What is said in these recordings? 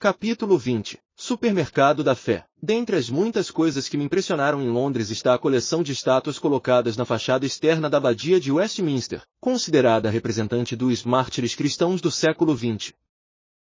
Capítulo 20. Supermercado da Fé. Dentre as muitas coisas que me impressionaram em Londres está a coleção de estátuas colocadas na fachada externa da Abadia de Westminster, considerada a representante dos mártires cristãos do século XX.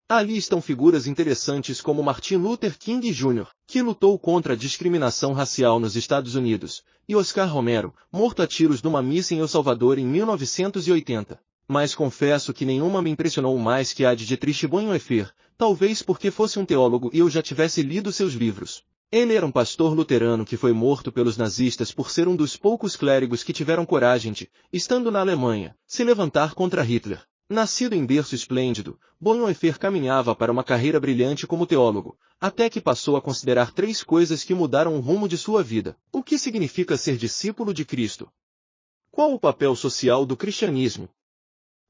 Ali estão figuras interessantes como Martin Luther King Jr., que lutou contra a discriminação racial nos Estados Unidos, e Oscar Romero, morto a tiros numa missa em El Salvador em 1980. Mas confesso que nenhuma me impressionou mais que a de Dietrich Bonhoeffer, talvez porque fosse um teólogo e eu já tivesse lido seus livros. Ele era um pastor luterano que foi morto pelos nazistas por ser um dos poucos clérigos que tiveram coragem de, estando na Alemanha, se levantar contra Hitler. Nascido em berço esplêndido, Bonhoeffer caminhava para uma carreira brilhante como teólogo, até que passou a considerar 3 coisas que mudaram o rumo de sua vida. O que significa ser discípulo de Cristo? Qual o papel social do cristianismo?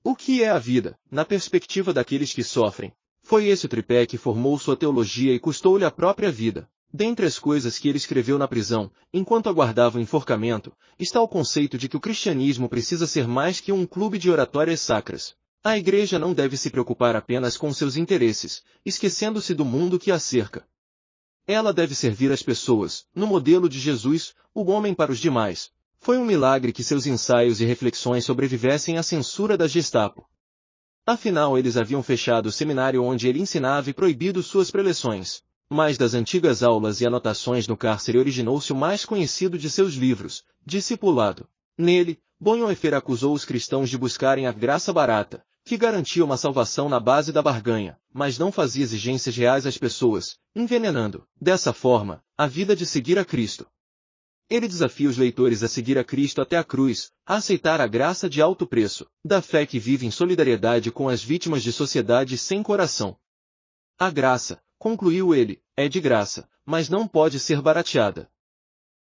O que é a vida, na perspectiva daqueles que sofrem? Foi esse o tripé que formou sua teologia e custou-lhe a própria vida. Dentre as coisas que ele escreveu na prisão, enquanto aguardava o enforcamento, está o conceito de que o cristianismo precisa ser mais que um clube de oratórias sacras. A igreja não deve se preocupar apenas com seus interesses, esquecendo-se do mundo que a cerca. Ela deve servir as pessoas, no modelo de Jesus, o homem para os demais. Foi um milagre que seus ensaios e reflexões sobrevivessem à censura da Gestapo. Afinal, eles haviam fechado o seminário onde ele ensinava e proibido suas preleções. Mas das antigas aulas e anotações no cárcere originou-se o mais conhecido de seus livros, Discipulado. Nele, Bonhoeffer acusou os cristãos de buscarem a graça barata, que garantia uma salvação na base da barganha, mas não fazia exigências reais às pessoas, envenenando, dessa forma, a vida de seguir a Cristo. Ele desafia os leitores a seguir a Cristo até a cruz, a aceitar a graça de alto preço, da fé que vive em solidariedade com as vítimas de sociedades sem coração. A graça, concluiu ele, é de graça, mas não pode ser barateada.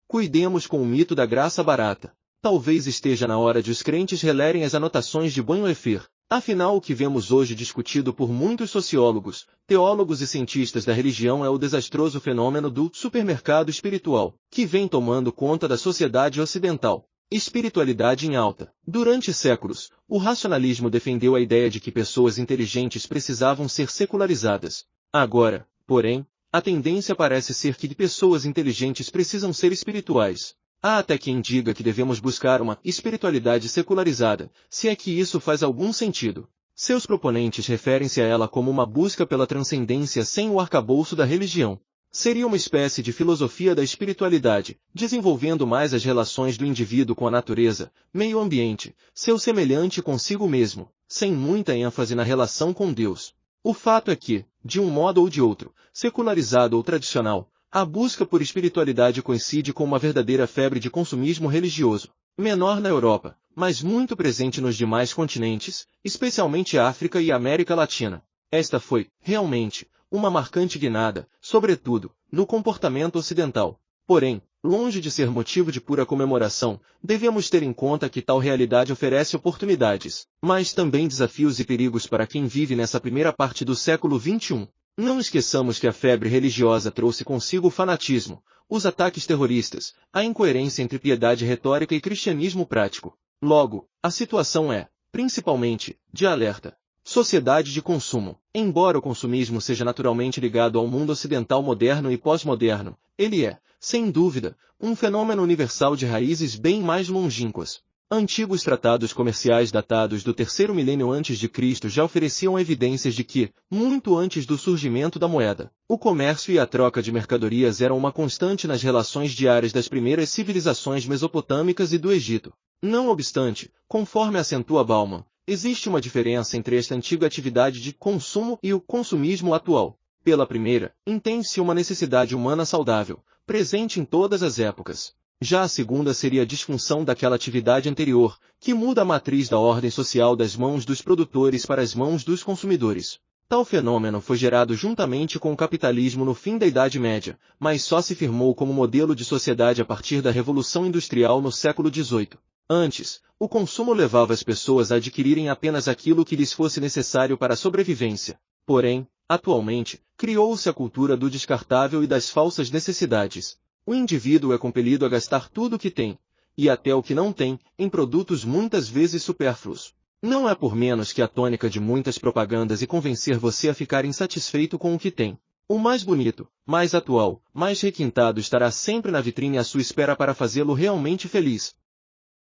Cuidemos com o mito da graça barata. Talvez esteja na hora de os crentes relerem as anotações de Bonhoeffer. Afinal, o que vemos hoje discutido por muitos sociólogos, teólogos e cientistas da religião é o desastroso fenômeno do supermercado espiritual, que vem tomando conta da sociedade ocidental. Espiritualidade em alta. Durante séculos, o racionalismo defendeu a ideia de que pessoas inteligentes precisavam ser secularizadas. Agora, porém, a tendência parece ser que pessoas inteligentes precisam ser espirituais. Há até quem diga que devemos buscar uma espiritualidade secularizada, se é que isso faz algum sentido. Seus proponentes referem-se a ela como uma busca pela transcendência sem o arcabouço da religião. Seria uma espécie de filosofia da espiritualidade, desenvolvendo mais as relações do indivíduo com a natureza, meio ambiente, seu semelhante consigo mesmo, sem muita ênfase na relação com Deus. O fato é que, de um modo ou de outro, secularizado ou tradicional, a busca por espiritualidade coincide com uma verdadeira febre de consumismo religioso, menor na Europa, mas muito presente nos demais continentes, especialmente África e América Latina. Esta foi, realmente, uma marcante guinada, sobretudo, no comportamento ocidental. Porém, longe de ser motivo de pura comemoração, devemos ter em conta que tal realidade oferece oportunidades, mas também desafios e perigos para quem vive nessa primeira parte do século XXI. Não esqueçamos que a febre religiosa trouxe consigo o fanatismo, os ataques terroristas, a incoerência entre piedade retórica e cristianismo prático. Logo, a situação é, principalmente, de alerta. Sociedade de consumo. Embora o consumismo seja naturalmente ligado ao mundo ocidental moderno e pós-moderno, ele é, sem dúvida, um fenômeno universal de raízes bem mais longínquas. Antigos tratados comerciais datados do 3º milênio a.C. já ofereciam evidências de que, muito antes do surgimento da moeda, o comércio e a troca de mercadorias eram uma constante nas relações diárias das primeiras civilizações mesopotâmicas e do Egito. Não obstante, conforme acentua Bauman, existe uma diferença entre esta antiga atividade de consumo e o consumismo atual. Pela primeira, entende-se uma necessidade humana saudável, presente em todas as épocas. Já a segunda seria a disfunção daquela atividade anterior, que muda a matriz da ordem social das mãos dos produtores para as mãos dos consumidores. Tal fenômeno foi gerado juntamente com o capitalismo no fim da Idade Média, mas só se firmou como modelo de sociedade a partir da Revolução Industrial no século XVIII. Antes, o consumo levava as pessoas a adquirirem apenas aquilo que lhes fosse necessário para a sobrevivência. Porém, atualmente, criou-se a cultura do descartável e das falsas necessidades. O indivíduo é compelido a gastar tudo o que tem, e até o que não tem, em produtos muitas vezes supérfluos. Não é por menos que a tônica de muitas propagandas e convencer você a ficar insatisfeito com o que tem. O mais bonito, mais atual, mais requintado estará sempre na vitrine à sua espera para fazê-lo realmente feliz.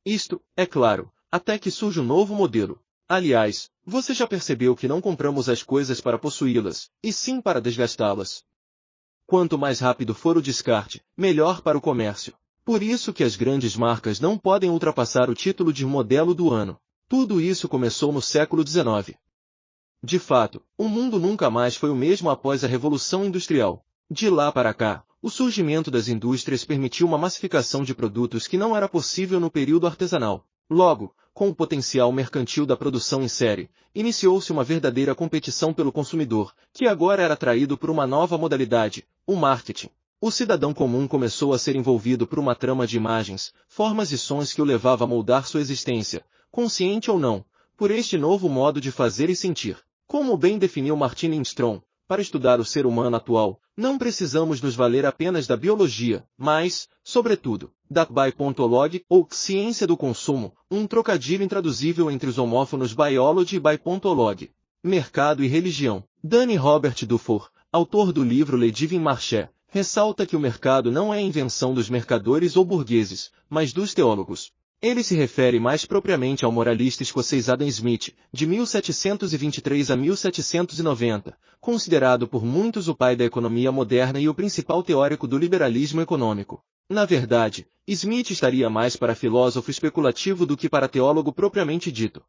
Isto, é claro, até que surja um novo modelo. Aliás, você já percebeu que não compramos as coisas para possuí-las, e sim para desgastá-las. Quanto mais rápido for o descarte, melhor para o comércio. Por isso que as grandes marcas não podem ultrapassar o título de modelo do ano. Tudo isso começou no século XIX. De fato, o mundo nunca mais foi o mesmo após a Revolução Industrial. De lá para cá, o surgimento das indústrias permitiu uma massificação de produtos que não era possível no período artesanal. Logo, com o potencial mercantil da produção em série, iniciou-se uma verdadeira competição pelo consumidor, que agora era atraído por uma nova modalidade, o marketing. O cidadão comum começou a ser envolvido por uma trama de imagens, formas e sons que o levava a moldar sua existência, consciente ou não, por este novo modo de fazer e sentir. Como bem definiu Martin Lindstrom, para estudar o ser humano atual, não precisamos nos valer apenas da biologia, mas, sobretudo, da biology ou ciência do consumo, um trocadilho intraduzível entre os homófonos biology e biology. Mercado e religião. Danny Robert Dufour, autor do livro Le Divin Marché, ressalta que o mercado não é invenção dos mercadores ou burgueses, mas dos teólogos. Ele se refere mais propriamente ao moralista escocês Adam Smith, de 1723 a 1790, considerado por muitos o pai da economia moderna e o principal teórico do liberalismo econômico. Na verdade, Smith estaria mais para filósofo especulativo do que para teólogo propriamente dito.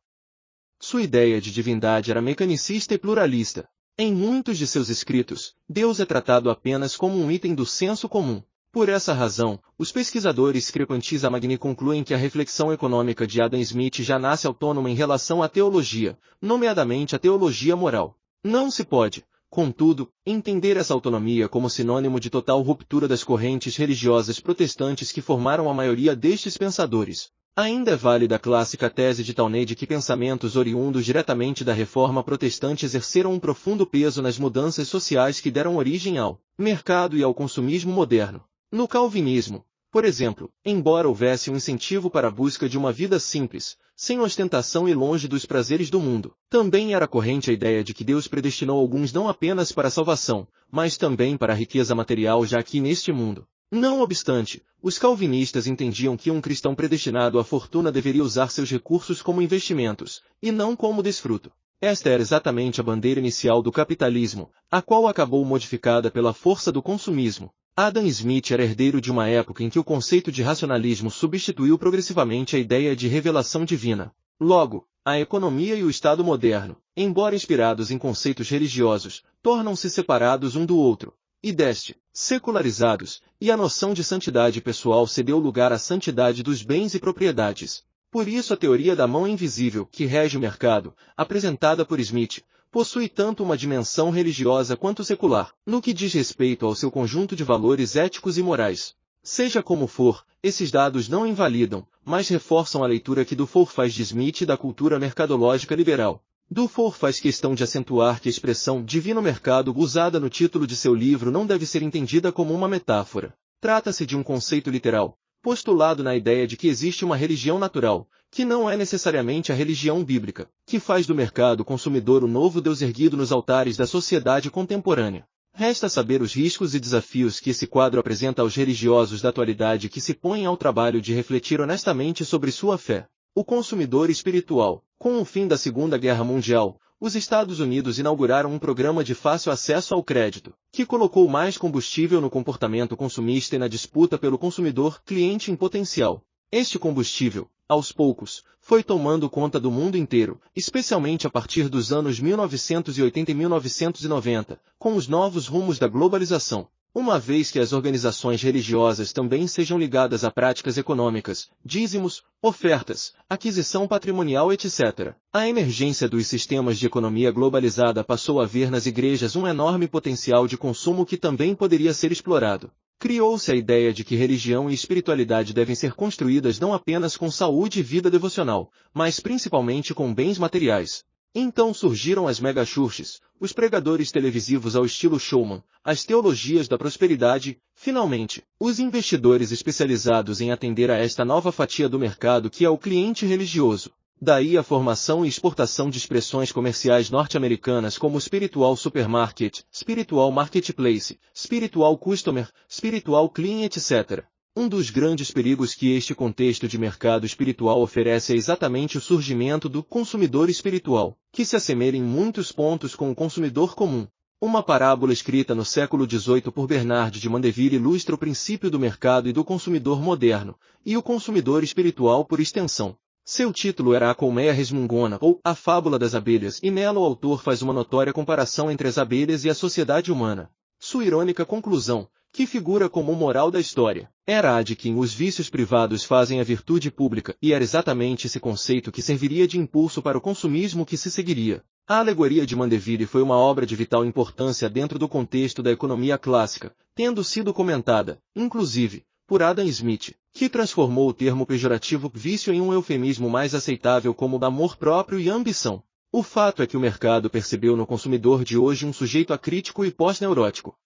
Sua ideia de divindade era mecanicista e pluralista. Em muitos de seus escritos, Deus é tratado apenas como um item do senso comum. Por essa razão, os pesquisadores Crepantis Amagni concluem que a reflexão econômica de Adam Smith já nasce autônoma em relação à teologia, nomeadamente a teologia moral. Não se pode, contudo, entender essa autonomia como sinônimo de total ruptura das correntes religiosas protestantes que formaram a maioria destes pensadores. Ainda é válida a clássica tese de Tawney de que pensamentos oriundos diretamente da reforma protestante exerceram um profundo peso nas mudanças sociais que deram origem ao mercado e ao consumismo moderno. No calvinismo, por exemplo, embora houvesse um incentivo para a busca de uma vida simples, sem ostentação e longe dos prazeres do mundo, também era corrente a ideia de que Deus predestinou alguns não apenas para a salvação, mas também para a riqueza material já aqui neste mundo. Não obstante, os calvinistas entendiam que um cristão predestinado à fortuna deveria usar seus recursos como investimentos, e não como desfruto. Esta era exatamente a bandeira inicial do capitalismo, a qual acabou modificada pela força do consumismo. Adam Smith era herdeiro de uma época em que o conceito de racionalismo substituiu progressivamente a ideia de revelação divina. Logo, a economia e o Estado moderno, embora inspirados em conceitos religiosos, tornam-se separados um do outro. E deste, secularizados, e a noção de santidade pessoal cedeu lugar à santidade dos bens e propriedades. Por isso a teoria da mão invisível, que rege o mercado, apresentada por Smith, possui tanto uma dimensão religiosa quanto secular, no que diz respeito ao seu conjunto de valores éticos e morais. Seja como for, esses dados não invalidam, mas reforçam a leitura que Dufour faz de Smith e da cultura mercadológica liberal. Dufour faz questão de acentuar que a expressão divino mercado usada no título de seu livro não deve ser entendida como uma metáfora. Trata-se de um conceito literal, postulado na ideia de que existe uma religião natural, que não é necessariamente a religião bíblica, que faz do mercado consumidor o novo Deus erguido nos altares da sociedade contemporânea. Resta saber os riscos e desafios que esse quadro apresenta aos religiosos da atualidade que se põem ao trabalho de refletir honestamente sobre sua fé. O consumidor espiritual. Com o fim da Segunda Guerra Mundial, os Estados Unidos inauguraram um programa de fácil acesso ao crédito, que colocou mais combustível no comportamento consumista e na disputa pelo consumidor cliente em potencial. Este combustível, aos poucos, foi tomando conta do mundo inteiro, especialmente a partir dos anos 1980 e 1990, com os novos rumos da globalização. Uma vez que as organizações religiosas também sejam ligadas a práticas econômicas, dízimos, ofertas, aquisição patrimonial etc., a emergência dos sistemas de economia globalizada passou a ver nas igrejas um enorme potencial de consumo que também poderia ser explorado. Criou-se a ideia de que religião e espiritualidade devem ser construídas não apenas com saúde e vida devocional, mas principalmente com bens materiais. Então surgiram as megachurches, os pregadores televisivos ao estilo showman, as teologias da prosperidade, finalmente, os investidores especializados em atender a esta nova fatia do mercado que é o cliente religioso. Daí a formação e exportação de expressões comerciais norte-americanas como spiritual supermarket, spiritual marketplace, spiritual customer, spiritual client, etc. Um dos grandes perigos que este contexto de mercado espiritual oferece é exatamente o surgimento do consumidor espiritual, que se assemelha em muitos pontos com o consumidor comum. Uma parábola escrita no século XVIII por Bernard de Mandeville ilustra o princípio do mercado e do consumidor moderno, e o consumidor espiritual por extensão. Seu título era A Colmeia Resmungona, ou A Fábula das Abelhas, e nela o autor faz uma notória comparação entre as abelhas e a sociedade humana. Sua irônica conclusão, que figura como moral da história, era a de que os vícios privados fazem a virtude pública, e era exatamente esse conceito que serviria de impulso para o consumismo que se seguiria. A alegoria de Mandeville foi uma obra de vital importância dentro do contexto da economia clássica, tendo sido comentada, inclusive, por Adam Smith, que transformou o termo pejorativo vício em um eufemismo mais aceitável como amor próprio e ambição. O fato é que o mercado percebeu no consumidor de hoje um sujeito acrítico e pós-neurótico.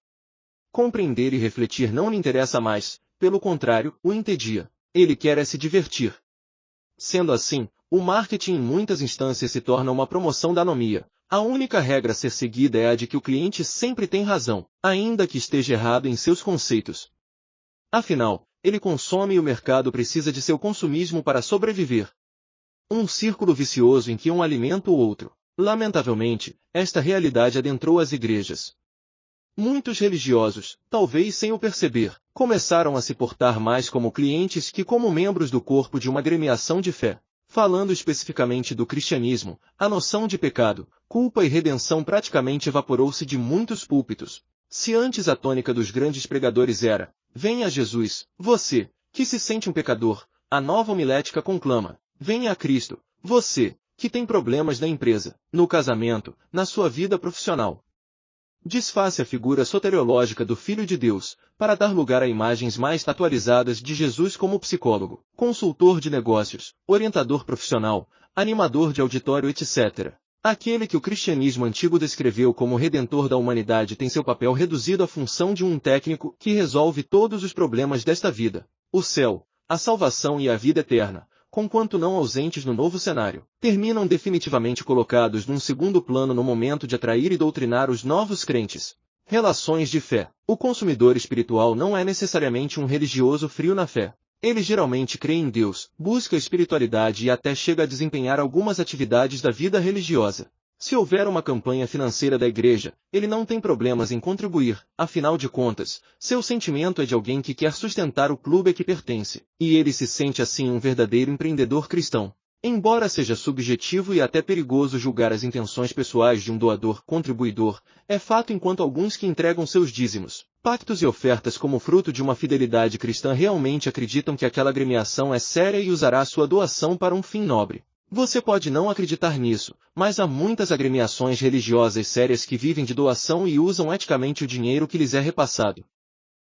Compreender e refletir não lhe interessa mais, pelo contrário, o entedia. Ele quer é se divertir. Sendo assim, o marketing em muitas instâncias se torna uma promoção da anomia. A única regra a ser seguida é a de que o cliente sempre tem razão, ainda que esteja errado em seus conceitos. Afinal, ele consome e o mercado precisa de seu consumismo para sobreviver. Um círculo vicioso em que um alimenta o outro. Lamentavelmente, esta realidade adentrou as igrejas. Muitos religiosos, talvez sem o perceber, começaram a se portar mais como clientes que como membros do corpo de uma agremiação de fé. Falando especificamente do cristianismo, a noção de pecado, culpa e redenção praticamente evaporou-se de muitos púlpitos. Se antes a tônica dos grandes pregadores era, venha a Jesus, você, que se sente um pecador, a nova homilética conclama, venha a Cristo, você, que tem problemas na empresa, no casamento, na sua vida profissional. Desface a figura soteriológica do Filho de Deus, para dar lugar a imagens mais atualizadas de Jesus como psicólogo, consultor de negócios, orientador profissional, animador de auditório, etc. Aquele que o cristianismo antigo descreveu como redentor da humanidade tem seu papel reduzido à função de um técnico que resolve todos os problemas desta vida. O céu, a salvação e a vida eterna, conquanto não ausentes no novo cenário, terminam definitivamente colocados num segundo plano no momento de atrair e doutrinar os novos crentes. Relações de fé. O consumidor espiritual não é necessariamente um religioso frio na fé. Ele geralmente crê em Deus, busca a espiritualidade e até chega a desempenhar algumas atividades da vida religiosa. Se houver uma campanha financeira da igreja, ele não tem problemas em contribuir, afinal de contas, seu sentimento é de alguém que quer sustentar o clube a que pertence, e ele se sente assim um verdadeiro empreendedor cristão. Embora seja subjetivo e até perigoso julgar as intenções pessoais de um doador-contribuidor, é fato enquanto alguns que entregam seus dízimos, pactos e ofertas como fruto de uma fidelidade cristã realmente acreditam que aquela agremiação é séria e usará sua doação para um fim nobre. Você pode não acreditar nisso, mas há muitas agremiações religiosas sérias que vivem de doação e usam eticamente o dinheiro que lhes é repassado.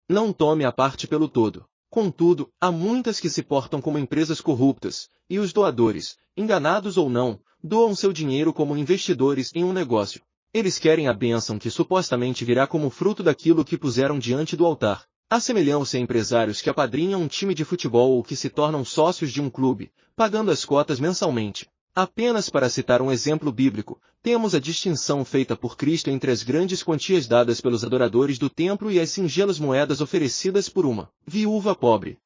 Não tome a parte pelo todo. Contudo, há muitas que se portam como empresas corruptas, e os doadores, enganados ou não, doam seu dinheiro como investidores em um negócio. Eles querem a bênção que supostamente virá como fruto daquilo que puseram diante do altar. Assemelham-se a empresários que apadrinham um time de futebol ou que se tornam sócios de um clube, pagando as cotas mensalmente. Apenas para citar um exemplo bíblico, temos a distinção feita por Cristo entre as grandes quantias dadas pelos adoradores do templo e as singelas moedas oferecidas por uma viúva pobre.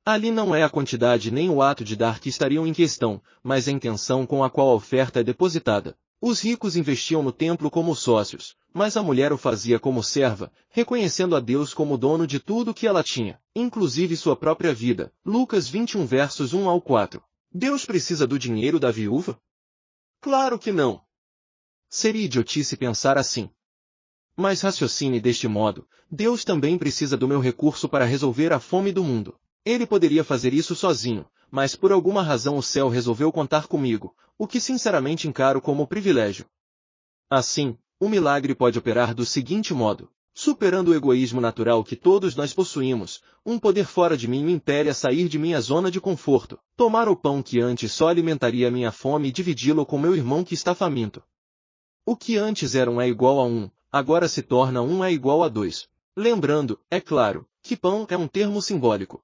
Ali não é a quantidade nem o ato de dar que estariam em questão, mas a intenção com a qual a oferta é depositada. Os ricos investiam no templo como sócios, mas a mulher o fazia como serva, reconhecendo a Deus como dono de tudo que ela tinha, inclusive sua própria vida. Lucas 21 versos 1 ao 4. Deus precisa do dinheiro da viúva? Claro que não. Seria idiotice pensar assim. Mas raciocine deste modo, Deus também precisa do meu recurso para resolver a fome do mundo. Ele poderia fazer isso sozinho, mas por alguma razão o céu resolveu contar comigo, o que sinceramente encaro como privilégio. Assim, o milagre pode operar do seguinte modo. Superando o egoísmo natural que todos nós possuímos, um poder fora de mim me impele a sair de minha zona de conforto, tomar o pão que antes só alimentaria minha fome e dividi-lo com meu irmão que está faminto. O que antes era 1 é igual a 1, agora se torna 1 é igual a 2. Lembrando, é claro, que pão é um termo simbólico.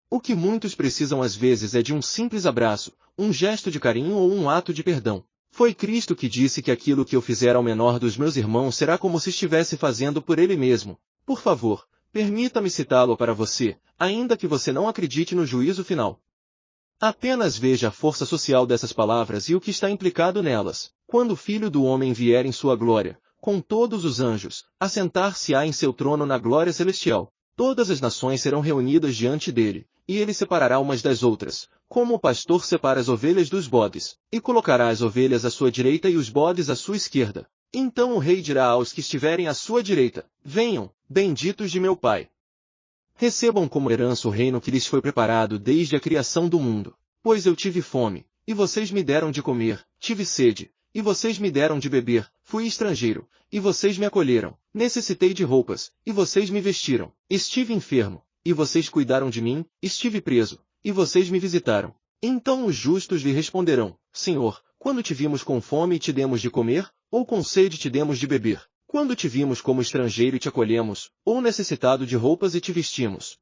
O que muitos precisam às vezes é de um simples abraço, um gesto de carinho ou um ato de perdão. Foi Cristo que disse que aquilo que eu fizer ao menor dos meus irmãos será como se estivesse fazendo por ele mesmo. Por favor, permita-me citá-lo para você, ainda que você não acredite no juízo final. Apenas veja a força social dessas palavras e o que está implicado nelas. Quando o Filho do Homem vier em sua glória, com todos os anjos, assentar-se-á em seu trono na glória celestial. Todas as nações serão reunidas diante dele, e ele separará umas das outras, como o pastor separa as ovelhas dos bodes, e colocará as ovelhas à sua direita e os bodes à sua esquerda. Então o rei dirá aos que estiverem à sua direita: venham, benditos de meu Pai. Recebam como herança o reino que lhes foi preparado desde a criação do mundo. Pois eu tive fome, e vocês me deram de comer, tive sede, e vocês me deram de beber, fui estrangeiro, e vocês me acolheram, necessitei de roupas, e vocês me vestiram, estive enfermo, e vocês cuidaram de mim, estive preso, e vocês me visitaram. Então os justos lhe responderão: Senhor, quando te vimos com fome e te demos de comer, ou com sede te demos de beber? Quando te vimos como estrangeiro e te acolhemos, ou necessitado de roupas e te vestimos?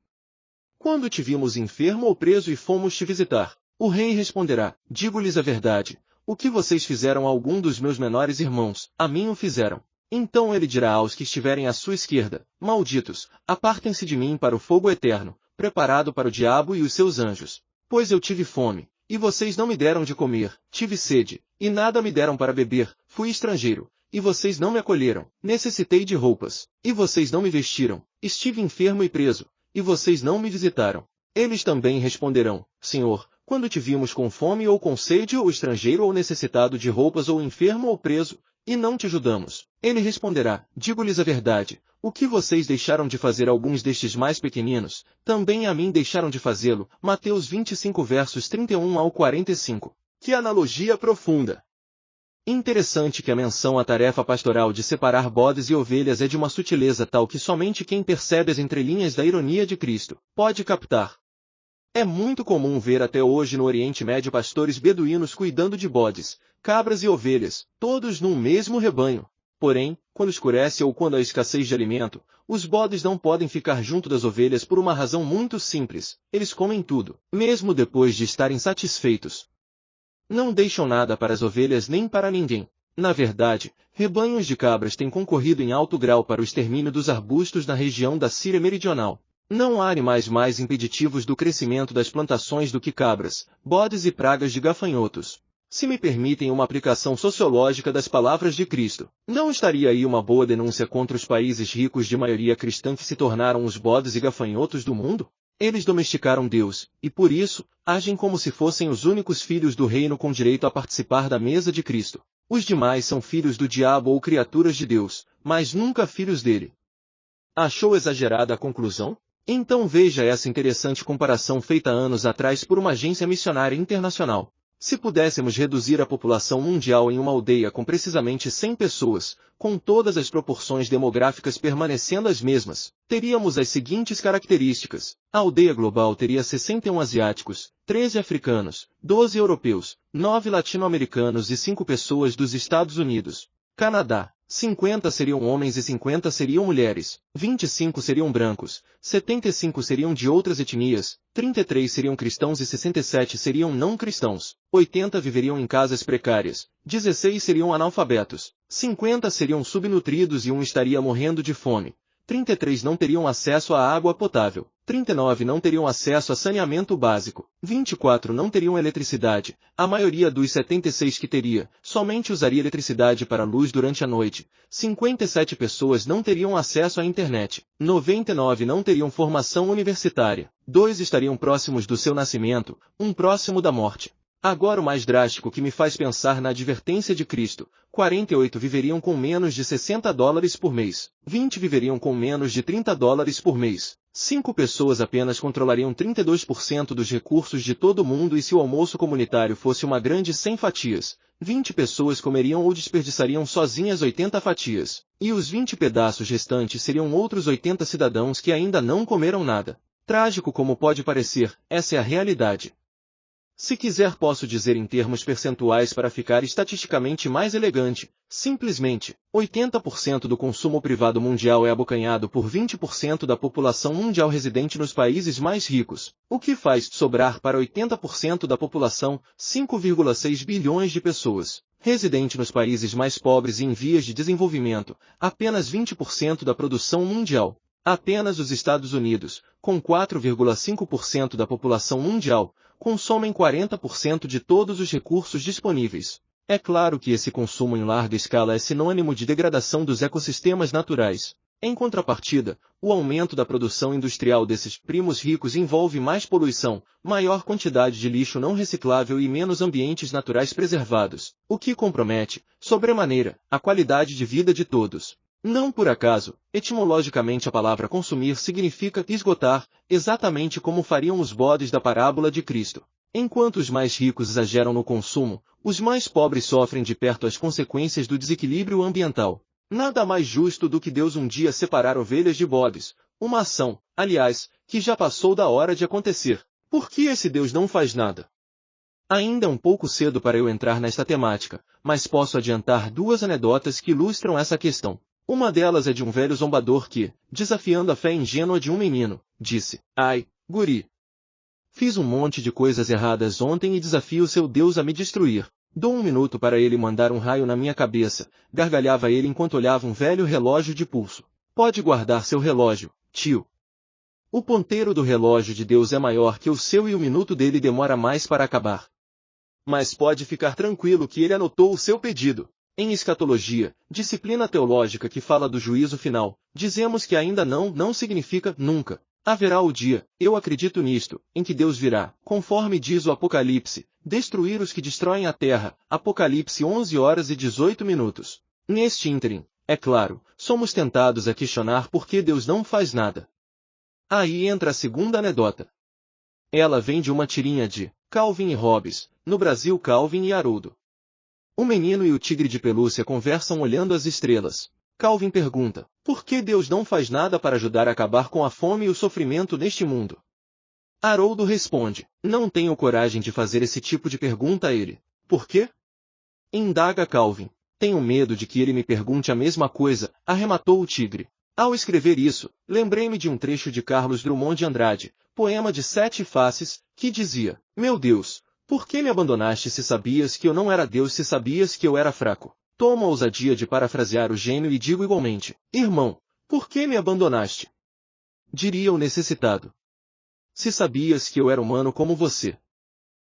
Quando te vimos enfermo ou preso e fomos te visitar? O rei responderá: digo-lhes a verdade, o que vocês fizeram a algum dos meus menores irmãos, a mim o fizeram. Então ele dirá aos que estiverem à sua esquerda: malditos, apartem-se de mim para o fogo eterno, preparado para o diabo e os seus anjos. Pois eu tive fome, e vocês não me deram de comer, tive sede, e nada me deram para beber, fui estrangeiro, e vocês não me acolheram, necessitei de roupas, e vocês não me vestiram, estive enfermo e preso, e vocês não me visitaram. Eles também responderão: Senhor, quando te vimos com fome ou com sede ou estrangeiro ou necessitado de roupas ou enfermo ou preso, e não te ajudamos? Ele responderá: digo-lhes a verdade, o que vocês deixaram de fazer a alguns destes mais pequeninos, também a mim deixaram de fazê-lo. Mateus 25 versos 31 ao 45. Que analogia profunda! Interessante que a menção à tarefa pastoral de separar bodes e ovelhas é de uma sutileza tal que somente quem percebe as entrelinhas da ironia de Cristo pode captar. É muito comum ver até hoje no Oriente Médio pastores beduínos cuidando de bodes, cabras e ovelhas, todos num mesmo rebanho. Porém, quando escurece ou quando há escassez de alimento, os bodes não podem ficar junto das ovelhas por uma razão muito simples: eles comem tudo, mesmo depois de estarem satisfeitos. Não deixam nada para as ovelhas nem para ninguém. Na verdade, rebanhos de cabras têm concorrido em alto grau para o extermínio dos arbustos na região da Síria Meridional. Não há animais mais impeditivos do crescimento das plantações do que cabras, bodes e pragas de gafanhotos. Se me permitem uma aplicação sociológica das palavras de Cristo, não estaria aí uma boa denúncia contra os países ricos de maioria cristã que se tornaram os bodes e gafanhotos do mundo? Eles domesticaram Deus, e por isso, agem como se fossem os únicos filhos do reino com direito a participar da mesa de Cristo. Os demais são filhos do diabo ou criaturas de Deus, mas nunca filhos dele. Achou exagerada a conclusão? Então veja essa interessante comparação feita anos atrás por uma agência missionária internacional. Se pudéssemos reduzir a população mundial em uma aldeia com precisamente 100 pessoas, com todas as proporções demográficas permanecendo as mesmas, teríamos as seguintes características. A aldeia global teria 61 asiáticos, 13 africanos, 12 europeus, 9 latino-americanos e 5 pessoas dos Estados Unidos. Canadá: 50 seriam homens e 50 seriam mulheres, 25 seriam brancos, 75 seriam de outras etnias, 33 seriam cristãos e 67 seriam não cristãos, 80 viveriam em casas precárias, 16 seriam analfabetos, 50 seriam subnutridos e 1 estaria morrendo de fome. 33 não teriam acesso à água potável, 39 não teriam acesso a saneamento básico, 24 não teriam eletricidade, a maioria dos 76 que teria, somente usaria eletricidade para luz durante a noite, 57 pessoas não teriam acesso à internet, 99 não teriam formação universitária, 2 estariam próximos do seu nascimento, 1 próximo da morte. Agora o mais drástico que me faz pensar na advertência de Cristo: 48 viveriam com menos de $60 por mês, 20 viveriam com menos de $30 por mês, 5 pessoas apenas controlariam 32% dos recursos de todo o mundo e se o almoço comunitário fosse uma grande 100 fatias, 20 pessoas comeriam ou desperdiçariam sozinhas 80 fatias, e os 20 pedaços restantes seriam outros 80 cidadãos que ainda não comeram nada. Trágico como pode parecer, essa é a realidade. Se quiser posso dizer em termos percentuais para ficar estatisticamente mais elegante, simplesmente, 80% do consumo privado mundial é abocanhado por 20% da população mundial residente nos países mais ricos, o que faz sobrar para 80% da população, 5,6 bilhões de pessoas. Residente nos países mais pobres e em vias de desenvolvimento, apenas 20% da produção mundial. Apenas os Estados Unidos, com 4,5% da população mundial, consomem 40% de todos os recursos disponíveis. É claro que esse consumo em larga escala é sinônimo de degradação dos ecossistemas naturais. Em contrapartida, o aumento da produção industrial desses primos ricos envolve mais poluição, maior quantidade de lixo não reciclável e menos ambientes naturais preservados, o que compromete, sobremaneira, a qualidade de vida de todos. Não por acaso, etimologicamente a palavra consumir significa esgotar, exatamente como fariam os bodes da parábola de Cristo. Enquanto os mais ricos exageram no consumo, os mais pobres sofrem de perto as consequências do desequilíbrio ambiental. Nada mais justo do que Deus um dia separar ovelhas de bodes, uma ação, aliás, que já passou da hora de acontecer. Por que esse Deus não faz nada? Ainda é um pouco cedo para eu entrar nesta temática, mas posso adiantar duas anedotas que ilustram essa questão. Uma delas é de um velho zombador que, desafiando a fé ingênua de um menino, disse: "Ai, guri, fiz um monte de coisas erradas ontem e desafio seu Deus a me destruir. Dou 1 minuto para ele mandar um raio na minha cabeça", gargalhava ele enquanto olhava um velho relógio de pulso. "Pode guardar seu relógio, tio. O ponteiro do relógio de Deus é maior que o seu e o minuto dele demora mais para acabar. Mas pode ficar tranquilo que ele anotou o seu pedido." Em escatologia, disciplina teológica que fala do juízo final, dizemos que ainda não significa nunca. Haverá o dia, eu acredito nisto, em que Deus virá, conforme diz o Apocalipse, destruir os que destroem a terra, Apocalipse 11h18. Neste ínterim, é claro, somos tentados a questionar por que Deus não faz nada. Aí entra a segunda anedota. Ela vem de uma tirinha de Calvin e Hobbes, no Brasil Calvin e Haroldo. O menino e o tigre de pelúcia conversam olhando as estrelas. Calvin pergunta: por que Deus não faz nada para ajudar a acabar com a fome e o sofrimento neste mundo? Haroldo responde: não tenho coragem de fazer esse tipo de pergunta a ele. Por quê? Indaga Calvin. Tenho medo de que ele me pergunte a mesma coisa, arrematou o tigre. Ao escrever isso, lembrei-me de um trecho de Carlos Drummond de Andrade, poema de 7 faces, que dizia: meu Deus, por que me abandonaste se sabias que eu não era Deus, se sabias que eu era fraco? Tomo a ousadia de parafrasear o gênio e digo igualmente: irmão, por que me abandonaste? Diria o necessitado. Se sabias que eu era humano como você.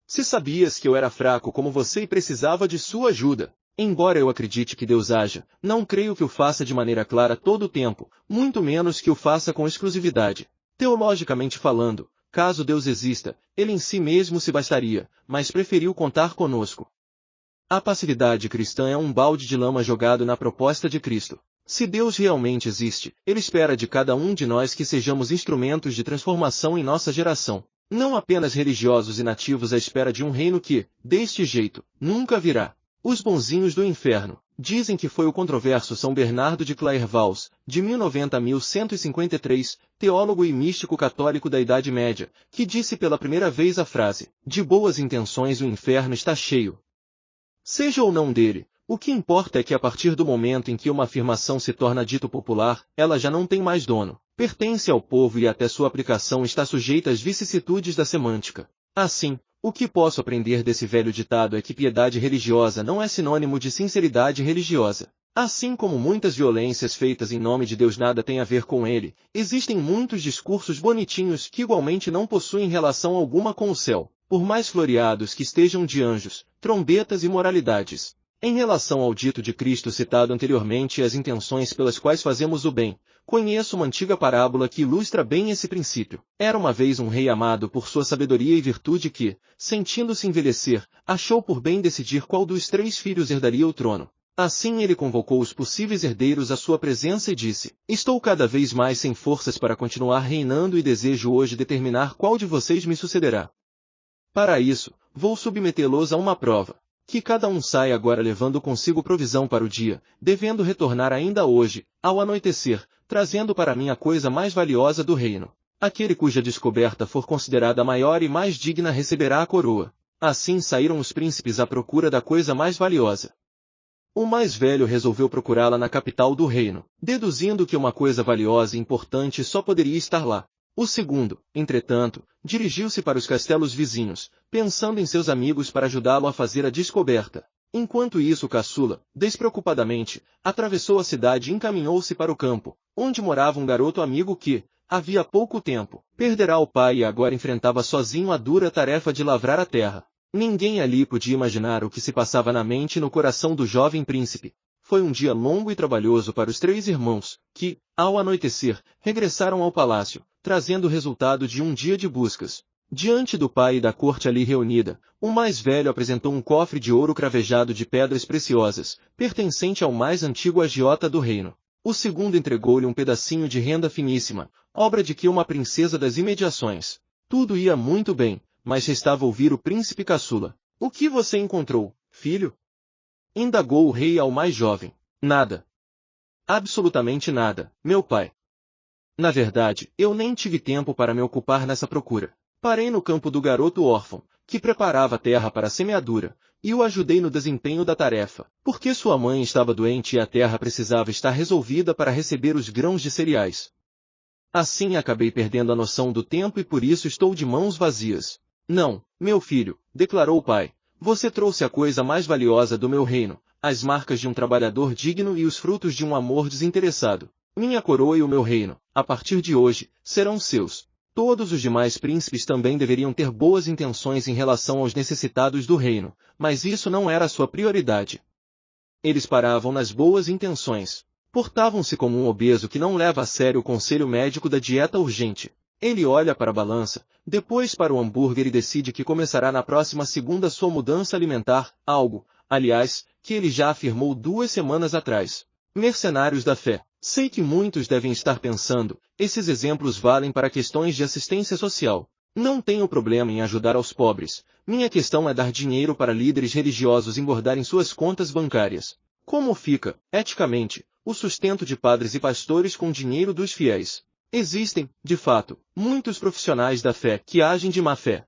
Se sabias que eu era fraco como você e precisava de sua ajuda. Embora eu acredite que Deus haja, não creio que o faça de maneira clara todo o tempo, muito menos que o faça com exclusividade. Teologicamente falando, caso Deus exista, ele em si mesmo se bastaria, mas preferiu contar conosco. A passividade cristã é um balde de lama jogado na proposta de Cristo. Se Deus realmente existe, ele espera de cada um de nós que sejamos instrumentos de transformação em nossa geração. Não apenas religiosos e nativos à espera de um reino que, deste jeito, nunca virá. Os bonzinhos do inferno, dizem que foi o controverso São Bernardo de Clairvaux, de 1090 a 1153, teólogo e místico católico da Idade Média, que disse pela primeira vez a frase: de boas intenções o inferno está cheio. Seja ou não dele, o que importa é que a partir do momento em que uma afirmação se torna dito popular, ela já não tem mais dono, pertence ao povo e até sua aplicação está sujeita às vicissitudes da semântica. Assim, o que posso aprender desse velho ditado é que piedade religiosa não é sinônimo de sinceridade religiosa. Assim como muitas violências feitas em nome de Deus nada tem a ver com ele, existem muitos discursos bonitinhos que igualmente não possuem relação alguma com o céu, por mais floreados que estejam de anjos, trombetas e moralidades. Em relação ao dito de Cristo citado anteriormente e as intenções pelas quais fazemos o bem, conheço uma antiga parábola que ilustra bem esse princípio. Era uma vez um rei amado por sua sabedoria e virtude que, sentindo-se envelhecer, achou por bem decidir qual dos 3 filhos herdaria o trono. Assim ele convocou os possíveis herdeiros à sua presença e disse: estou cada vez mais sem forças para continuar reinando e desejo hoje determinar qual de vocês me sucederá. Para isso, vou submetê-los a uma prova. Que cada um saia agora levando consigo provisão para o dia, devendo retornar ainda hoje, ao anoitecer, trazendo para mim a coisa mais valiosa do reino. Aquele cuja descoberta for considerada maior e mais digna receberá a coroa. Assim saíram os príncipes à procura da coisa mais valiosa. O mais velho resolveu procurá-la na capital do reino, deduzindo que uma coisa valiosa e importante só poderia estar lá. O segundo, entretanto, dirigiu-se para os castelos vizinhos, pensando em seus amigos para ajudá-lo a fazer a descoberta. Enquanto isso, o caçula, despreocupadamente, atravessou a cidade e encaminhou-se para o campo, onde morava um garoto amigo que, havia pouco tempo, perdera o pai e agora enfrentava sozinho a dura tarefa de lavrar a terra. Ninguém ali podia imaginar o que se passava na mente e no coração do jovem príncipe. Foi um dia longo e trabalhoso para os três irmãos, que, ao anoitecer, regressaram ao palácio, trazendo o resultado de um dia de buscas. Diante do pai e da corte ali reunida, o mais velho apresentou um cofre de ouro cravejado de pedras preciosas, pertencente ao mais antigo agiota do reino. O segundo entregou-lhe um pedacinho de renda finíssima, obra de que uma princesa das imediações. Tudo ia muito bem, mas restava ouvir o príncipe caçula. "O que você encontrou, filho?" indagou o rei ao mais jovem. "Nada. Absolutamente nada, meu pai. Na verdade, eu nem tive tempo para me ocupar nessa procura. Parei no campo do garoto órfão, que preparava a terra para a semeadura, e o ajudei no desempenho da tarefa, porque sua mãe estava doente e a terra precisava estar resolvida para receber os grãos de cereais. Assim acabei perdendo a noção do tempo e por isso estou de mãos vazias." "Não, meu filho", declarou o pai. "Você trouxe a coisa mais valiosa do meu reino, as marcas de um trabalhador digno e os frutos de um amor desinteressado. Minha coroa e o meu reino, a partir de hoje, serão seus." Todos os demais príncipes também deveriam ter boas intenções em relação aos necessitados do reino, mas isso não era sua prioridade. Eles paravam nas boas intenções. Portavam-se como um obeso que não leva a sério o conselho médico da dieta urgente. Ele olha para a balança, depois para o hambúrguer e decide que começará na próxima segunda sua mudança alimentar, algo, aliás, que ele já afirmou 2 semanas atrás. Mercenários da fé. Sei que muitos devem estar pensando, esses exemplos valem para questões de assistência social. Não tenho problema em ajudar aos pobres. Minha questão é dar dinheiro para líderes religiosos engordarem suas contas bancárias. Como fica, eticamente, o sustento de padres e pastores com o dinheiro dos fiéis? Existem, de fato, muitos profissionais da fé que agem de má fé.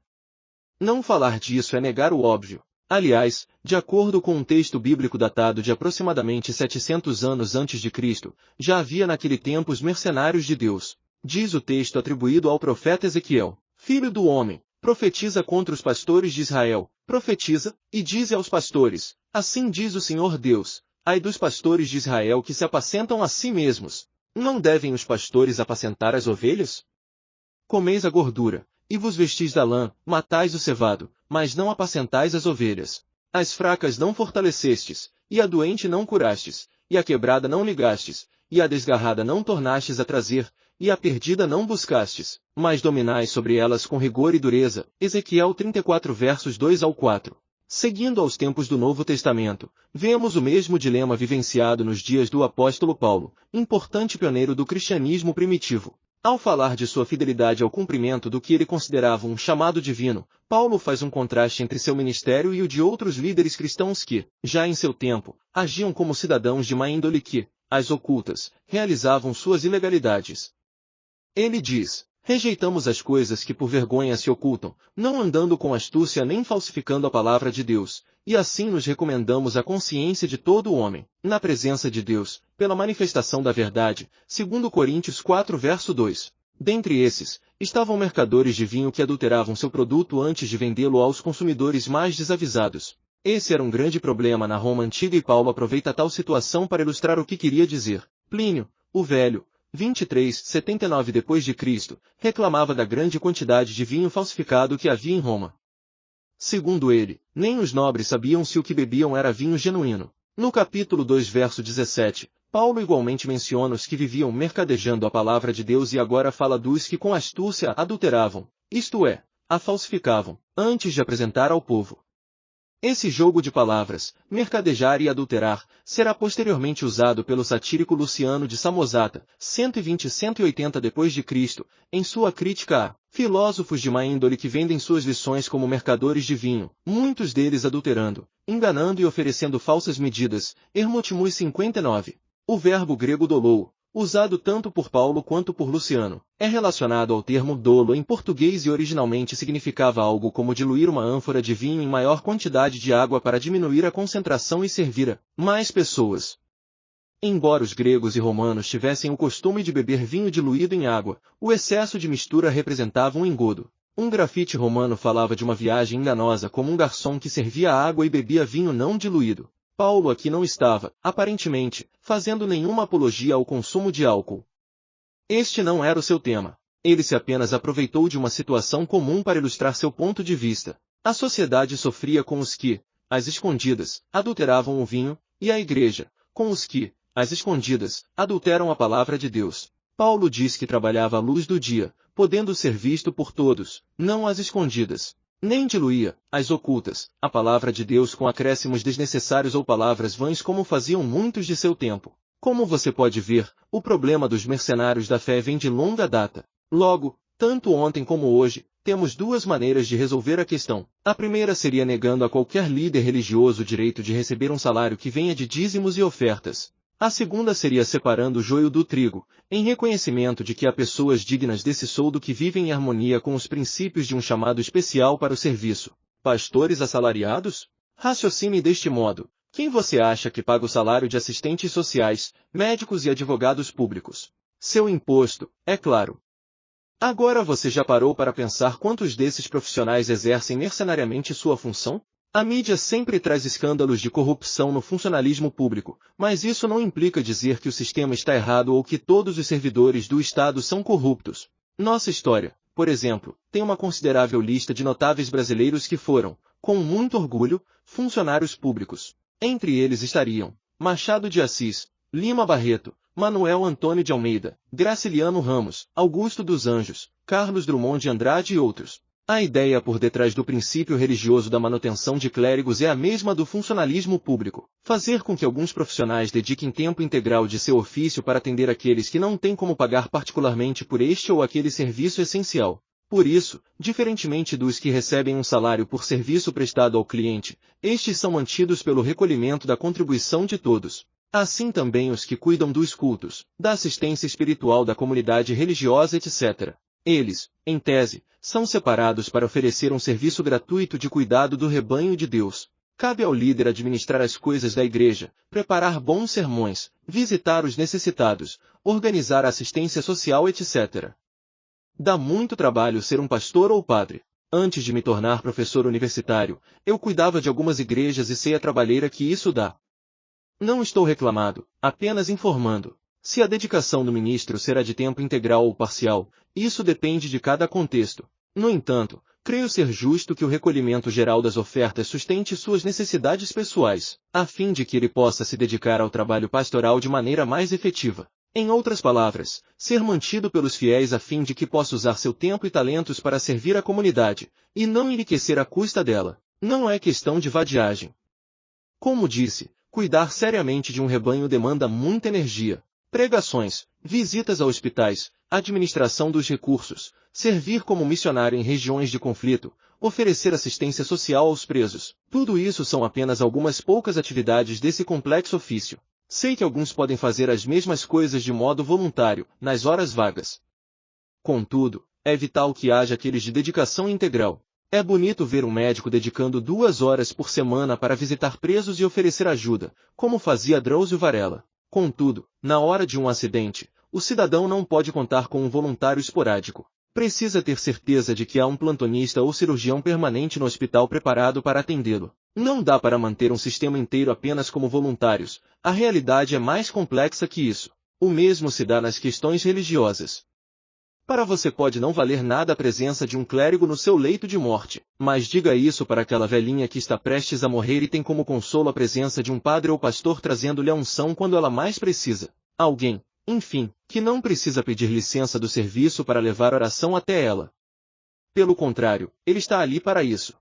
Não falar disso é negar o óbvio. Aliás, de acordo com um texto bíblico datado de aproximadamente 700 anos antes de Cristo, já havia naquele tempo os mercenários de Deus. Diz o texto atribuído ao profeta Ezequiel: "Filho do homem, profetiza contra os pastores de Israel, profetiza, e dize aos pastores, assim diz o Senhor Deus, ai dos pastores de Israel que se apacentam a si mesmos. Não devem os pastores apacentar as ovelhas? Comeis a gordura, e vos vestis da lã, matais o cevado, mas não apacentais as ovelhas. As fracas não fortalecestes, e a doente não curastes, e a quebrada não ligastes, e a desgarrada não tornastes a trazer, e a perdida não buscastes, mas dominais sobre elas com rigor e dureza." Ezequiel 34 versos 2 ao 4. Seguindo aos tempos do Novo Testamento, vemos o mesmo dilema vivenciado nos dias do apóstolo Paulo, importante pioneiro do cristianismo primitivo. Ao falar de sua fidelidade ao cumprimento do que ele considerava um chamado divino, Paulo faz um contraste entre seu ministério e o de outros líderes cristãos que, já em seu tempo, agiam como cidadãos de má índole que, às ocultas, realizavam suas ilegalidades. Ele diz: "Rejeitamos as coisas que por vergonha se ocultam, não andando com astúcia nem falsificando a palavra de Deus, e assim nos recomendamos à consciência de todo o homem, na presença de Deus, pela manifestação da verdade." 2 Coríntios 4 verso 2. Dentre esses, estavam mercadores de vinho que adulteravam seu produto antes de vendê-lo aos consumidores mais desavisados. Esse era um grande problema na Roma antiga e Paulo aproveita tal situação para ilustrar o que queria dizer. Plínio, o Velho, 2379 d.C., reclamava da grande quantidade de vinho falsificado que havia em Roma. Segundo ele, nem os nobres sabiam se o que bebiam era vinho genuíno. No capítulo 2 verso 17, Paulo igualmente menciona os que viviam mercadejando a palavra de Deus e agora fala dos que com astúcia adulteravam, isto é, a falsificavam, antes de apresentar ao povo. Esse jogo de palavras, mercadejar e adulterar, será posteriormente usado pelo satírico Luciano de Samosata, 120-180 d.C., em sua crítica a filósofos de má índole que vendem suas lições como mercadores de vinho, muitos deles adulterando, enganando e oferecendo falsas medidas. Hermotimus 59. O verbo grego dolou, usado tanto por Paulo quanto por Luciano, é relacionado ao termo dolo em português e originalmente significava algo como diluir uma ânfora de vinho em maior quantidade de água para diminuir a concentração e servir a mais pessoas. Embora os gregos e romanos tivessem o costume de beber vinho diluído em água, o excesso de mistura representava um engodo. Um grafite romano falava de uma viagem enganosa como um garçom que servia água e bebia vinho não diluído. Paulo aqui não estava, aparentemente, fazendo nenhuma apologia ao consumo de álcool. Este não era o seu tema. Ele se apenas aproveitou de uma situação comum para ilustrar seu ponto de vista. A sociedade sofria com os que, às escondidas, adulteravam o vinho, e a igreja, com os que, às escondidas, adulteram a palavra de Deus. Paulo diz que trabalhava à luz do dia, podendo ser visto por todos, não às escondidas. Nem diluía, às ocultas, a palavra de Deus com acréscimos desnecessários ou palavras vãs como faziam muitos de seu tempo. Como você pode ver, o problema dos mercenários da fé vem de longa data. Logo, tanto ontem como hoje, temos duas maneiras de resolver a questão. A primeira seria negando a qualquer líder religioso o direito de receber um salário que venha de dízimos e ofertas. A segunda seria separando o joio do trigo, em reconhecimento de que há pessoas dignas desse soldo que vivem em harmonia com os princípios de um chamado especial para o serviço. Pastores assalariados? Raciocine deste modo. Quem você acha que paga o salário de assistentes sociais, médicos e advogados públicos? Seu imposto, é claro. Agora você já parou para pensar quantos desses profissionais exercem mercenariamente sua função? A mídia sempre traz escândalos de corrupção no funcionalismo público, mas isso não implica dizer que o sistema está errado ou que todos os servidores do Estado são corruptos. Nossa história, por exemplo, tem uma considerável lista de notáveis brasileiros que foram, com muito orgulho, funcionários públicos. Entre eles estariam Machado de Assis, Lima Barreto, Manuel Antônio de Almeida, Graciliano Ramos, Augusto dos Anjos, Carlos Drummond de Andrade e outros. A ideia por detrás do princípio religioso da manutenção de clérigos é a mesma do funcionalismo público. Fazer com que alguns profissionais dediquem tempo integral de seu ofício para atender aqueles que não têm como pagar particularmente por este ou aquele serviço essencial. Por isso, diferentemente dos que recebem um salário por serviço prestado ao cliente, estes são mantidos pelo recolhimento da contribuição de todos. Assim também os que cuidam dos cultos, da assistência espiritual da comunidade religiosa, etc. Eles, em tese, são separados para oferecer um serviço gratuito de cuidado do rebanho de Deus. Cabe ao líder administrar as coisas da igreja, preparar bons sermões, visitar os necessitados, organizar a assistência social, etc. Dá muito trabalho ser um pastor ou padre. Antes de me tornar professor universitário, eu cuidava de algumas igrejas e sei a trabalheira que isso dá. Não estou reclamando, apenas informando. Se a dedicação do ministro será de tempo integral ou parcial, isso depende de cada contexto. No entanto, creio ser justo que o recolhimento geral das ofertas sustente suas necessidades pessoais, a fim de que ele possa se dedicar ao trabalho pastoral de maneira mais efetiva. Em outras palavras, ser mantido pelos fiéis a fim de que possa usar seu tempo e talentos para servir a comunidade, e não enriquecer à custa dela. Não é questão de vadiagem. Como disse, cuidar seriamente de um rebanho demanda muita energia. Pregações, visitas a hospitais, administração dos recursos, servir como missionário em regiões de conflito, oferecer assistência social aos presos. Tudo isso são apenas algumas poucas atividades desse complexo ofício. Sei que alguns podem fazer as mesmas coisas de modo voluntário, nas horas vagas. Contudo, é vital que haja aqueles de dedicação integral. É bonito ver um médico dedicando 2 horas por semana para visitar presos e oferecer ajuda, como fazia Drauzio Varela. Contudo, na hora de um acidente, o cidadão não pode contar com um voluntário esporádico. Precisa ter certeza de que há um plantonista ou cirurgião permanente no hospital preparado para atendê-lo. Não dá para manter um sistema inteiro apenas como voluntários. A realidade é mais complexa que isso. O mesmo se dá nas questões religiosas. Para você pode não valer nada a presença de um clérigo no seu leito de morte, mas diga isso para aquela velhinha que está prestes a morrer e tem como consolo a presença de um padre ou pastor trazendo-lhe a unção quando ela mais precisa. Alguém, enfim, que não precisa pedir licença do serviço para levar oração até ela. Pelo contrário, ele está ali para isso.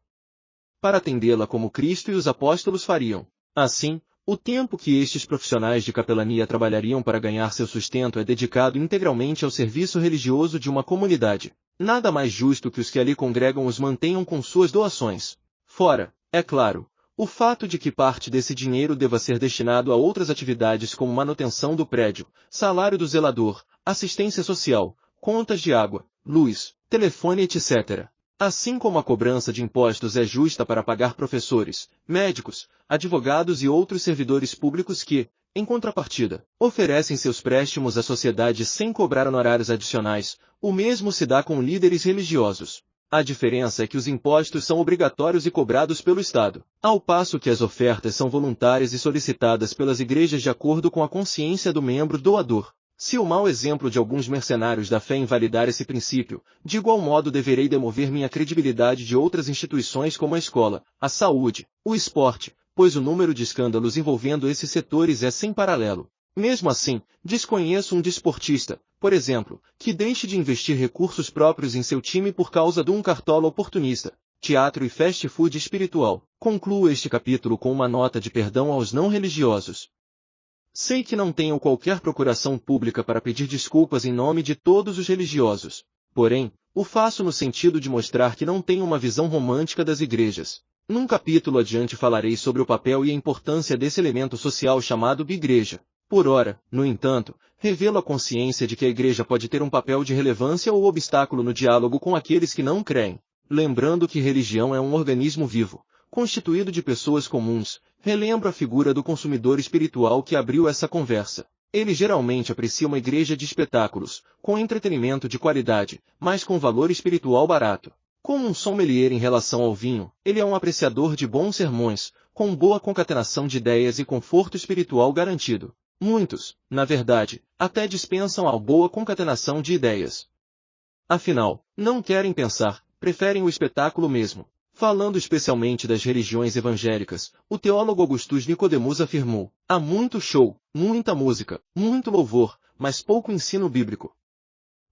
Para atendê-la como Cristo e os apóstolos fariam. Assim, o tempo que estes profissionais de capelania trabalhariam para ganhar seu sustento é dedicado integralmente ao serviço religioso de uma comunidade. Nada mais justo que os que ali congregam os mantenham com suas doações. Fora, é claro, O fato de que parte desse dinheiro deva ser destinado a outras atividades como manutenção do prédio, salário do zelador, assistência social, contas de água, luz, telefone, etc. Assim como a cobrança de impostos é justa para pagar professores, médicos, advogados e outros servidores públicos que, em contrapartida, oferecem seus préstimos à sociedade sem cobrar honorários adicionais, o mesmo se dá com líderes religiosos. A diferença é que os impostos são obrigatórios e cobrados pelo Estado, ao passo que as ofertas são voluntárias e solicitadas pelas igrejas de acordo com a consciência do membro doador. Se o mau exemplo de alguns mercenários da fé invalidar esse princípio, de igual modo deverei demover minha credibilidade de outras instituições como a escola, a saúde, o esporte, pois o número de escândalos envolvendo esses setores é sem paralelo. Mesmo assim, desconheço um desportista, por exemplo, que deixe de investir recursos próprios em seu time por causa de um cartola oportunista, teatro e fast food espiritual. Concluo este capítulo com uma nota de perdão aos não religiosos. Sei que não tenho qualquer procuração pública para pedir desculpas em nome de todos os religiosos. Porém, o faço no sentido de mostrar que não tenho uma visão romântica das igrejas. Num capítulo adiante falarei sobre o papel e a importância desse elemento social chamado igreja. Por ora, no entanto, revelo a consciência de que a igreja pode ter um papel de relevância ou obstáculo no diálogo com aqueles que não creem. Lembrando que religião é um organismo vivo, constituído de pessoas comuns, relembro a figura do consumidor espiritual que abriu essa conversa. Ele geralmente aprecia uma igreja de espetáculos, com entretenimento de qualidade, mas com valor espiritual barato. Como um sommelier em relação ao vinho, ele é um apreciador de bons sermões, com boa concatenação de ideias e conforto espiritual garantido. Muitos, na verdade, até dispensam a boa concatenação de ideias. Afinal, não querem pensar, preferem o espetáculo mesmo. Falando especialmente das religiões evangélicas, o teólogo Augustus Nicodemus afirmou: há muito show, muita música, muito louvor, mas pouco ensino bíblico.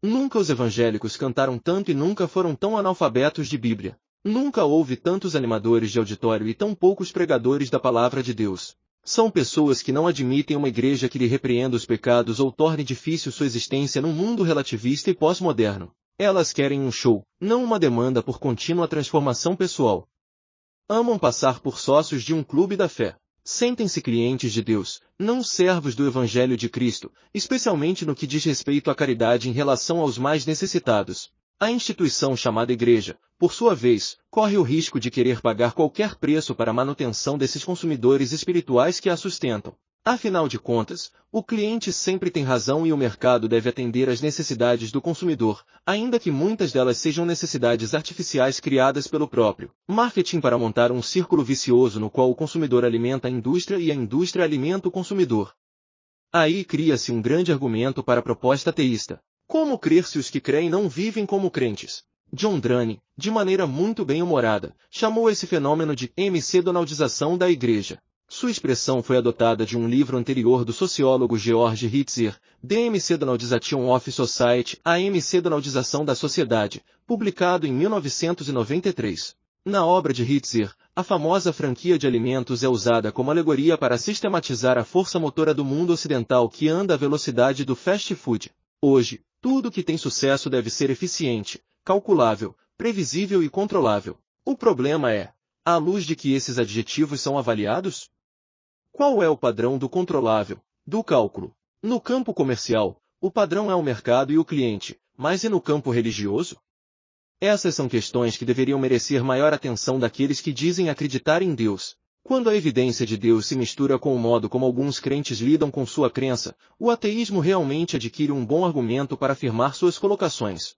Nunca os evangélicos cantaram tanto e nunca foram tão analfabetos de Bíblia. Nunca houve tantos animadores de auditório e tão poucos pregadores da palavra de Deus. São pessoas que não admitem uma igreja que lhe repreenda os pecados ou torne difícil sua existência num mundo relativista e pós-moderno. Elas querem um show, não uma demanda por contínua transformação pessoal. Amam passar por sócios de um clube da fé. Sentem-se clientes de Deus, não servos do Evangelho de Cristo, especialmente no que diz respeito à caridade em relação aos mais necessitados. A instituição chamada Igreja, por sua vez, corre o risco de querer pagar qualquer preço para a manutenção desses consumidores espirituais que a sustentam. Afinal de contas, o cliente sempre tem razão e o mercado deve atender às necessidades do consumidor, ainda que muitas delas sejam necessidades artificiais criadas pelo próprio marketing para montar um círculo vicioso no qual o consumidor alimenta a indústria e a indústria alimenta o consumidor. Aí cria-se um grande argumento para a proposta ateísta. Como crer se os que creem não vivem como crentes? John Drane, de maneira muito bem-humorada, chamou esse fenômeno de MC-donaldização da igreja. Sua expressão foi adotada de um livro anterior do sociólogo George Hitzer, The MC-Donaldization of Society, a MC-donaldização da sociedade, publicado em 1993. Na obra de Hitzer, a famosa franquia de alimentos é usada como alegoria para sistematizar a força motora do mundo ocidental que anda à velocidade do fast food. Hoje, tudo que tem sucesso deve ser eficiente, calculável, previsível e controlável. O problema é, à luz de que esses adjetivos são avaliados? Qual é o padrão do controlável, do cálculo? No campo comercial, o padrão é o mercado e o cliente, mas e no campo religioso? Essas são questões que deveriam merecer maior atenção daqueles que dizem acreditar em Deus. Quando a evidência de Deus se mistura com o modo como alguns crentes lidam com sua crença, o ateísmo realmente adquire um bom argumento para afirmar suas colocações.